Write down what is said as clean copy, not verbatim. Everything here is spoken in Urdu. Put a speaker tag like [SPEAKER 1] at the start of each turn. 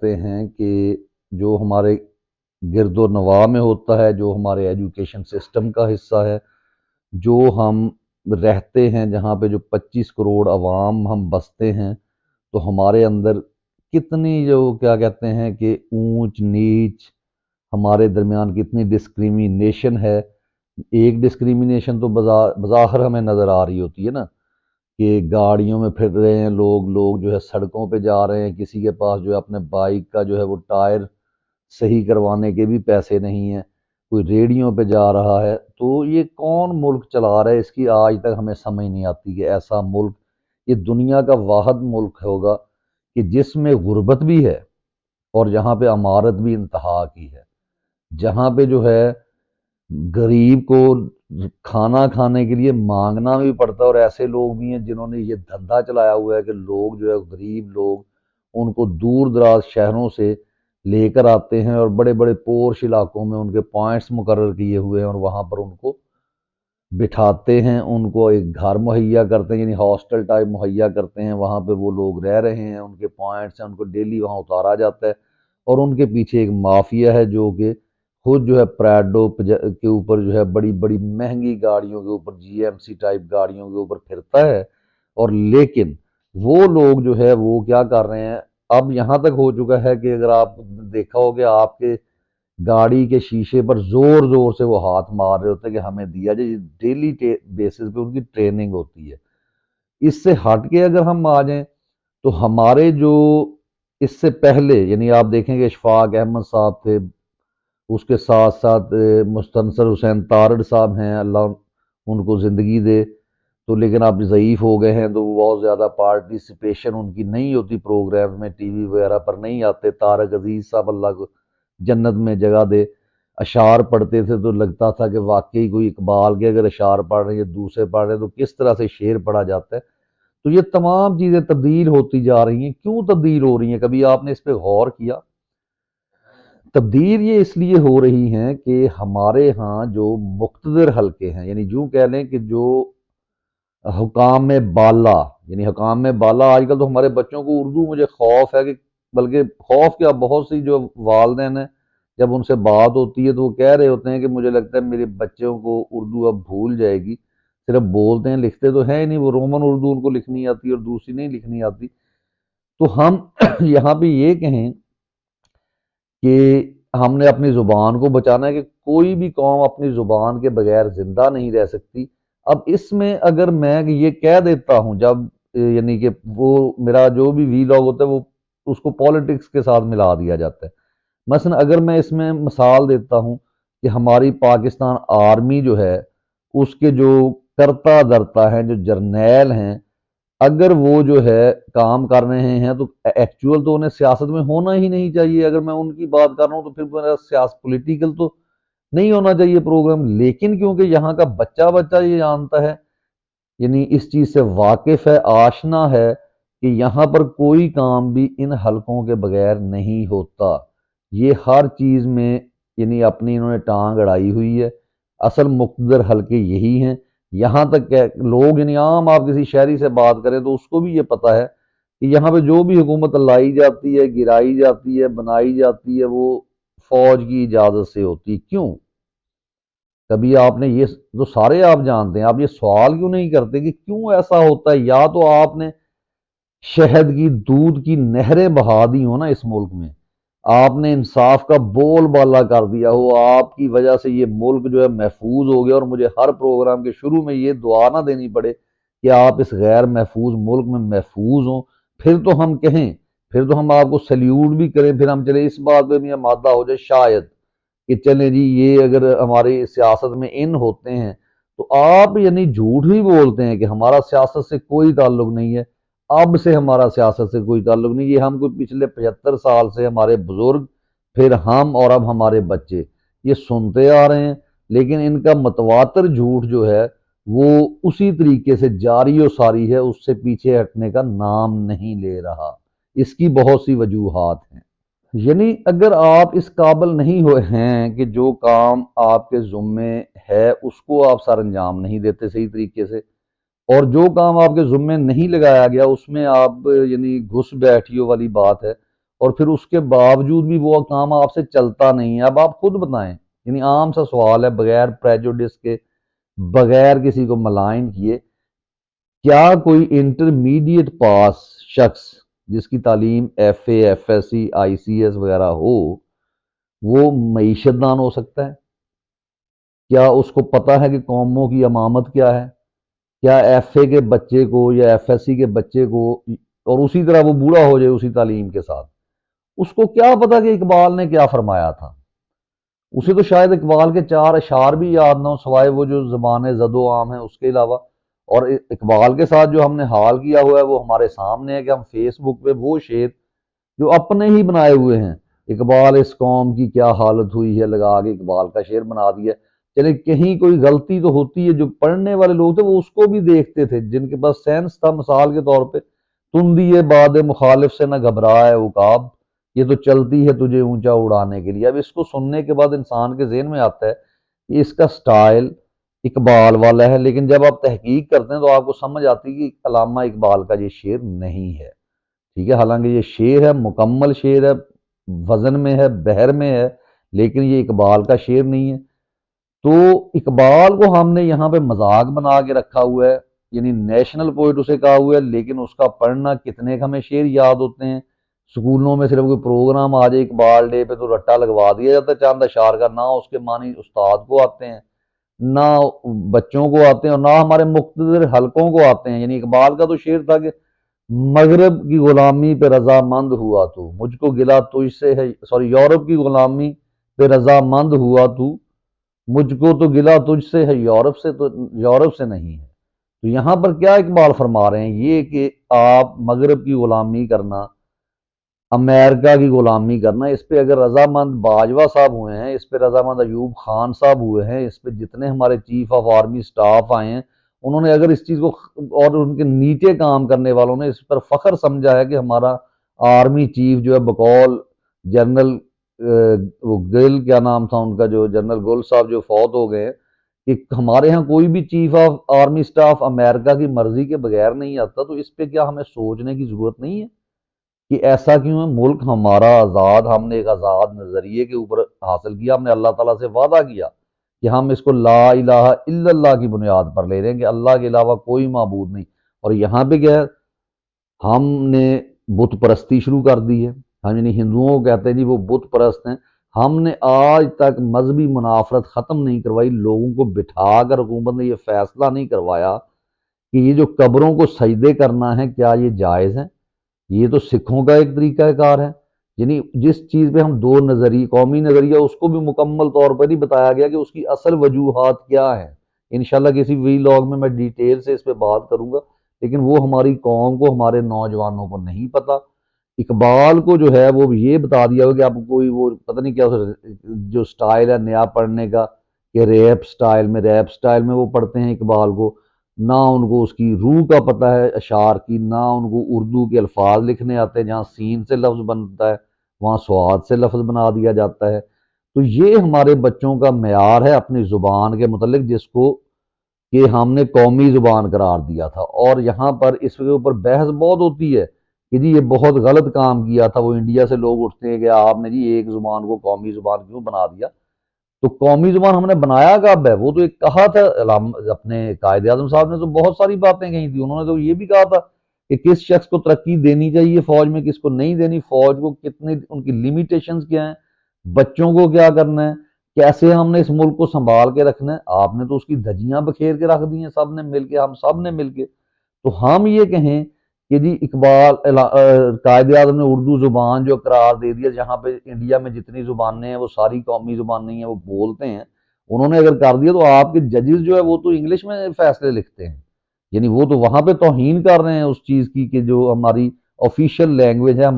[SPEAKER 1] کرتے ہیں کہ جو ہمارے گرد و نواح میں ہوتا ہے، جو ہمارے ایجوکیشن سسٹم کا حصہ ہے، جو ہم رہتے ہیں، جہاں پہ جو 25 کروڑ عوام ہم بستے ہیں، تو ہمارے اندر کتنی جو کیا کہتے ہیں کہ اونچ نیچ، ہمارے درمیان کتنی ڈسکریمنیشن ہے۔ ایک ڈسکریمنیشن تو بظاہر ہمیں نظر آ رہی ہوتی ہے نا، کہ گاڑیوں میں پھر رہے ہیں لوگ جو ہے سڑکوں پہ جا رہے ہیں، کسی کے پاس جو ہے اپنے بائک کا جو ہے وہ ٹائر صحیح کروانے کے بھی پیسے نہیں ہیں، کوئی ریڑیوں پہ جا رہا ہے۔ تو یہ کون ملک چلا رہا ہے، اس کی آج تک ہمیں سمجھ نہیں آتی کہ ایسا ملک، یہ دنیا کا واحد ملک ہوگا کہ جس میں غربت بھی ہے اور جہاں پہ امارت بھی انتہا کی ہے، جہاں پہ جو ہے غریب کو کھانا کھانے کے لیے مانگنا بھی پڑتا ہے، اور ایسے لوگ بھی ہیں جنہوں نے یہ دھندا چلایا ہوا ہے کہ لوگ جو ہے غریب لوگ ان کو دور دراز شہروں سے لے کر آتے ہیں اور بڑے بڑے پورش علاقوں میں ان کے پوائنٹس مقرر کیے ہوئے ہیں، اور وہاں پر ان کو بٹھاتے ہیں، ان کو ایک گھر مہیا کرتے ہیں، یعنی ہاسٹل ٹائپ مہیا کرتے ہیں، وہاں پہ وہ لوگ رہ رہے ہیں، ان کے پوائنٹس ہیں، ان کو ڈیلی وہاں اتارا جاتا ہے، اور ان کے پیچھے ایک مافیا ہے جو کہ خود جو ہے پراڈو کے اوپر جو ہے بڑی بڑی مہنگی گاڑیوں کے اوپر، جی ایم سی ٹائپ گاڑیوں کے اوپر پھرتا ہے، اور لیکن وہ لوگ جو ہے وہ کیا کر رہے ہیں، اب یہاں تک ہو چکا ہے کہ اگر آپ دیکھا ہو کہ آپ کے گاڑی کے شیشے پر زور زور سے وہ ہاتھ مار رہے ہوتے ہیں کہ ہمیں دیا جائے، ڈیلی بیسس پہ ان کی ٹریننگ ہوتی ہے۔ اس سے ہٹ کے اگر ہم آ جائیں تو ہمارے جو اس سے پہلے، یعنی آپ دیکھیں کہ اشفاق احمد صاحب تھے، اس کے ساتھ ساتھ مستنصر حسین تارڑ صاحب ہیں، اللہ ان کو زندگی دے، تو لیکن آپ ضعیف ہو گئے ہیں، تو وہ بہت زیادہ پارٹیسپیشن ان کی نہیں ہوتی پروگرام میں، ٹی وی وغیرہ پر نہیں آتے۔ طارق عزیز صاحب اللہ کو جنت میں جگہ دے، اشعار پڑھتے تھے تو لگتا تھا کہ واقعی کوئی اقبال کے اگر اشعار پڑھ رہے ہیں یا دوسرے پڑھ رہے ہیں تو کس طرح سے شعر پڑھا جاتا ہے۔ تو یہ تمام چیزیں تبدیل ہوتی جا رہی ہیں، کیوں تبدیل ہو رہی ہیں؟ کبھی آپ نے اس پہ غور کیا؟ تبدیل یہ اس لیے ہو رہی ہیں کہ ہمارے ہاں جو مقتدر حلقے ہیں، یعنی جو کہہ لیں کہ جو حکام بالا، یعنی حکام بالا، آج کل تو ہمارے بچوں کو اردو مجھے خوف ہے کہ، بلکہ خوف کیا، بہت سی جو والدین ہیں جب ان سے بات ہوتی ہے تو وہ کہہ رہے ہوتے ہیں کہ مجھے لگتا ہے میرے بچوں کو اردو اب بھول جائے گی، صرف بولتے ہیں، لکھتے تو ہیں ہی نہیں، وہ رومن اردو ان کو لکھنی آتی اور دوسری نہیں لکھنی آتی۔ تو ہم یہاں پہ یہ کہیں کہ ہم نے اپنی زبان کو بچانا ہے، کہ کوئی بھی قوم اپنی زبان کے بغیر زندہ نہیں رہ سکتی۔ اب اس میں اگر میں یہ کہہ دیتا ہوں، جب یعنی کہ وہ میرا جو بھی وی لاگ ہوتا ہے وہ اس کو پالیٹکس کے ساتھ ملا دیا جاتا ہے۔ مثلا اگر میں اس میں مثال دیتا ہوں کہ ہماری پاکستان آرمی جو ہے، اس کے جو کرتا دھرتا ہیں، جو جرنیل ہیں، اگر وہ جو ہے کام کر رہے ہیں تو ایکچول تو انہیں سیاست میں ہونا ہی نہیں چاہیے۔ اگر میں ان کی بات کر رہا ہوں تو پھر میرا سیاست پولیٹیکل تو نہیں ہونا چاہیے پروگرام، لیکن کیونکہ یہاں کا بچہ بچہ یہ جانتا ہے، یعنی اس چیز سے واقف ہے، آشنا ہے کہ یہاں پر کوئی کام بھی ان حلقوں کے بغیر نہیں ہوتا، یہ ہر چیز میں یعنی اپنی انہوں نے ٹانگ اڑائی ہوئی ہے۔ اصل مقتدر حلقے یہی ہیں، یہاں تک کہ لوگ، یعنی عام آپ کسی شہری سے بات کریں تو اس کو بھی یہ پتا ہے کہ یہاں پہ جو بھی حکومت لائی جاتی ہے، گرائی جاتی ہے، بنائی جاتی ہے، وہ فوج کی اجازت سے ہوتی ہے۔ کیوں؟ کبھی آپ نے یہ تو سارے آپ جانتے ہیں، آپ یہ سوال کیوں نہیں کرتے کہ کیوں ایسا ہوتا ہے؟ یا تو آپ نے شہد کی دودھ کی نہریں بہا دی ہو نا اس ملک میں، آپ نے انصاف کا بول بالا کر دیا ہو، آپ کی وجہ سے یہ ملک جو ہے محفوظ ہو گیا، اور مجھے ہر پروگرام کے شروع میں یہ دعا نہ دینی پڑے کہ آپ اس غیر محفوظ ملک میں محفوظ ہوں، پھر تو ہم کہیں، پھر تو ہم آپ کو سلیوٹ بھی کریں، پھر ہم چلے اس بات پہ بھی آمادہ ہو جائے شاید کہ چلیں جی یہ اگر ہماری سیاست میں ان ہوتے ہیں، تو آپ یعنی جھوٹ بھی بولتے ہیں کہ ہمارا سیاست سے کوئی تعلق نہیں ہے۔ اب سے ہمارا سیاست سے کوئی تعلق نہیں، یہ ہم کو پچھلے 75 سال سے ہمارے بزرگ، پھر ہم، اور اب ہمارے بچے یہ سنتے آ رہے ہیں، لیکن ان کا متواتر جھوٹ جو ہے وہ اسی طریقے سے جاری و ساری ہے، اس سے پیچھے ہٹنے کا نام نہیں لے رہا۔ اس کی بہت سی وجوہات ہیں، یعنی اگر آپ اس قابل نہیں ہوئے ہیں کہ جو کام آپ کے ذمے ہے اس کو آپ سر انجام نہیں دیتے صحیح طریقے سے، اور جو کام آپ کے ذمے نہیں لگایا گیا اس میں آپ یعنی گھس بیٹھیوں والی بات ہے، اور پھر اس کے باوجود بھی وہ کام آپ سے چلتا نہیں ہے۔ اب آپ خود بتائیں، یعنی عام سا سوال ہے، بغیر پریجوڈس کے، بغیر کسی کو ملائن کیے، کیا کوئی انٹرمیڈیٹ پاس شخص جس کی تعلیم F A, F S C, I C S وغیرہ ہو، وہ معیشت دان ہو سکتا ہے؟ کیا اس کو پتہ ہے کہ قوموں کی امامت کیا ہے؟ کیا ایف اے کے بچے کو یا ایف ایس سی کے بچے کو، اور اسی طرح وہ بوڑھا ہو جائے اسی تعلیم کے ساتھ، اس کو کیا پتا کہ اقبال نے کیا فرمایا تھا؟ اسے تو شاید اقبال کے 4 اشعار بھی یاد نہ ہو، سوائے وہ جو زبان زد و عام ہے اس کے علاوہ۔ اور اقبال کے ساتھ جو ہم نے حال کیا ہوا ہے وہ ہمارے سامنے ہے، کہ ہم فیس بک پہ وہ شعر جو اپنے ہی بنائے ہوئے ہیں، اقبال اس قوم کی کیا حالت ہوئی ہے لگا کے اقبال کا شعر بنا دیا۔ چلے کہیں کوئی غلطی تو ہوتی ہے، جو پڑھنے والے لوگ تھے وہ اس کو بھی دیکھتے تھے، جن کے پاس سینس تھا، مثال کے طور پہ، تندی باد مخالف سے نہ گھبرائے عقاب، یہ تو چلتی ہے تجھے اونچا اڑانے کے لیے۔ اب اس کو سننے کے بعد انسان کے ذہن میں آتا ہے کہ اس کا سٹائل اقبال والا ہے، لیکن جب آپ تحقیق کرتے ہیں تو آپ کو سمجھ آتی ہے کہ علامہ اقبال کا یہ شعر نہیں ہے، ٹھیک ہے؟ حالانکہ یہ شعر ہے، مکمل شعر ہے، وزن میں ہے، بحر میں ہے، لیکن یہ اقبال کا شعر نہیں ہے۔ تو اقبال کو ہم نے یہاں پہ مذاق بنا کے رکھا ہوا ہے، یعنی نیشنل پوئٹ اسے کہا ہوا ہے، لیکن اس کا پڑھنا کتنے کا ہمیں شعر یاد ہوتے ہیں؟ سکولوں میں صرف کوئی پروگرام آ جائے اقبال ڈے پہ تو رٹا لگوا دیا جاتا ہے چاند اشعار کا، نہ اس کے معنی استاد کو آتے ہیں، نہ بچوں کو آتے ہیں، اور نہ ہمارے مقتدر حلقوں کو آتے ہیں۔ یعنی اقبال کا تو شعر تھا کہ مغرب کی غلامی پہ رضا مند ہوا تو، مجھ کو گلہ تجھ سے ہے، سوری، یورپ کی غلامی پہ رضا مند ہوا تو، مجھ کو تو گلہ تجھ سے ہے، یورپ سے تو یورپ سے نہیں ہے۔ تو یہاں پر کیا اقبال فرما رہے ہیں؟ یہ کہ آپ مغرب کی غلامی کرنا، امریکہ کی غلامی کرنا، اس پہ اگر رضامند باجوہ صاحب ہوئے ہیں، اس پہ رضامند ایوب خان صاحب ہوئے ہیں، اس پہ جتنے ہمارے چیف آف آرمی سٹاف آئے ہیں، انہوں نے اگر اس چیز کو، اور ان کے نیچے کام کرنے والوں نے اس پر فخر سمجھا ہے کہ ہمارا آرمی چیف جو ہے بقول جنرل وہ گل، کیا نام تھا ان کا، جو جنرل گل صاحب جو فوت ہو گئے ہیں، کہ ہمارے ہاں کوئی بھی چیف آف آرمی سٹاف امریکہ کی مرضی کے بغیر نہیں آتا، تو اس پہ کیا ہمیں سوچنے کی ضرورت نہیں ہے کہ ایسا کیوں ہے؟ ملک ہمارا آزاد، ہم نے ایک آزاد نظریے کے اوپر حاصل کیا، ہم نے اللہ تعالیٰ سے وعدہ کیا کہ ہم اس کو لا الہ الا اللہ کی بنیاد پر لے رہے ہیں، کہ اللہ کے علاوہ کوئی معبود نہیں۔ اور یہاں پہ کیا ہے؟ ہم نے بت پرستی شروع کر دی ہے، ہم یعنی ہندوؤں کو کہتے ہیں جی وہ بت پرست ہیں۔ ہم نے آج تک مذہبی منافرت ختم نہیں کروائی، لوگوں کو بٹھا کر حکومت نے یہ فیصلہ نہیں کروایا کہ یہ جو قبروں کو سجدے کرنا ہے کیا یہ جائز ہے؟ یہ تو سکھوں کا ایک طریقہ کار ہے، یعنی جس چیز پہ ہم دو نظریہ، قومی نظریہ، اس کو بھی مکمل طور پر ہی بتایا گیا کہ اس کی اصل وجوہات کیا ہیں۔ انشاءاللہ کسی ویلاگ میں ڈیٹیل سے اس پہ بات کروں گا، لیکن وہ ہماری قوم کو، ہمارے نوجوانوں کو نہیں پتہ۔ اقبال کو جو ہے وہ یہ بتا دیا ہو کہ آپ کوئی وہ پتہ نہیں کیا جو سٹائل ہے نیا پڑھنے کا، کہ ریپ سٹائل میں وہ پڑھتے ہیں اقبال کو، نہ ان کو اس کی روح کا پتہ ہے اشعار کی، نہ ان کو اردو کے الفاظ لکھنے آتے ہیں، جہاں سین سے لفظ بنتا ہے وہاں سواد سے لفظ بنا دیا جاتا ہے۔ تو یہ ہمارے بچوں کا معیار ہے اپنی زبان کے متعلق، جس کو کہ ہم نے قومی زبان قرار دیا تھا۔ اور یہاں پر اس کے اوپر بحث بہت ہوتی ہے کہ جی یہ بہت غلط کام کیا تھا، وہ انڈیا سے لوگ اٹھتے ہیں کہ آپ نے جی ایک زبان کو قومی زبان کیوں بنا دیا؟ تو قومی زبان ہم نے بنایا کب ہے؟ وہ تو ایک کہا تھا اپنے قائد اعظم صاحب نے تو بہت ساری باتیں کہی تھی، انہوں نے تو یہ بھی کہا تھا کہ کس شخص کو ترقی دینی چاہیے فوج میں، کس کو نہیں دینی، فوج کو کتنے ان کی لیمیٹیشنز کیا ہیں، بچوں کو کیا کرنا ہے، کیسے ہم نے اس ملک کو سنبھال کے رکھنا ہے۔ آپ نے تو اس کی دھجیاں بکھیر کے رکھ دی ہیں، سب نے مل کے، ہم سب نے مل کے۔ تو ہم یہ کہیں کہ جی اقبال قائد اعظم نے اردو زبان جو قرار دے دیا، جہاں پہ انڈیا میں جتنی زبانیں ہیں وہ ساری قومی زبان نہیں ہیں، وہ بولتے ہیں، انہوں نے اگر کر دیا تو آپ کے ججز جو ہے وہ تو انگلش میں فیصلے لکھتے ہیں، یعنی وہ تو وہاں پہ توہین کر رہے ہیں اس چیز کی کہ جو ہماری آفیشیل لینگویج ہے۔